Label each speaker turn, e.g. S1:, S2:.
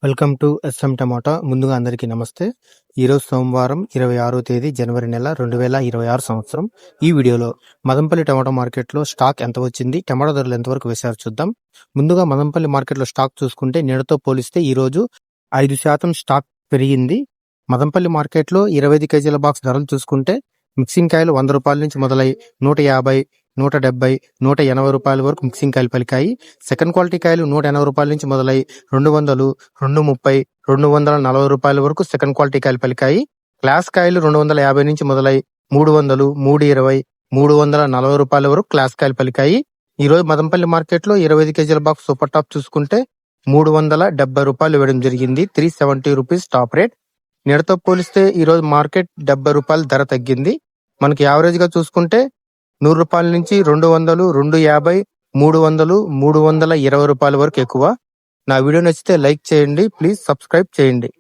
S1: Welcome to S M టమాటా. ముందుగా అందరికీ నమస్తే. ఈరోజు సోమవారం 26వ తేదీ జనవరి నెల 2026 సంవత్సరం. ఈ వీడియోలో మదనపల్లి టమాటా మార్కెట్లో స్టాక్ ఎంత వచ్చింది, టమాటా ధరలు ఎంతవరకు వేశారో చూద్దాం. ముందుగా మదనపల్లి మార్కెట్లో స్టాక్ చూసుకుంటే నిన్నతో పోలిస్తే ఈరోజు 5% స్టాక్ పెరిగింది. మదనపల్లి మార్కెట్లో 25 కేజీల బాక్స్ ధరలు చూసుకుంటే మిక్సింగ్ కాయలు 100 రూపాయల నుంచి మొదలై 150, 170, 180 రూపాయల వరకు మిక్సింగ్ కాయలు పలికాయి. సెకండ్ క్వాలిటీ కాయలు 180 రూపాయల నుంచి మొదలై 200, 230, 240 రూపాయల వరకు సెకండ్ క్వాలిటీ కాయలు పలికాయి. క్లాస్ కాయలు 250 నుంచి మొదలై 300, 320, 340 రూపాయల వరకు క్లాస్ కాయలు పలికాయి. ఈ రోజు మదనపల్లి మార్కెట్లో 25 కేజీల బాక్స్ సూపర్ టాప్ చూసుకుంటే 370 రూపాయలు ఇవ్వడం జరిగింది. 370 రూపీస్ టాప్ రేట్. నిన్నటితో పోలిస్తే ఈ రోజు మార్కెట్ 70 రూపాయల ధర తగ్గింది. మనకి యావరేజ్ గా చూసుకుంటే 100 రూపాయల నుంచి 200, 250, 300, 320 రూపాయల వరకు ఎక్కువ. నా వీడియో నచ్చితే లైక్ చేయండి. ప్లీజ్ సబ్స్క్రైబ్ చేయండి.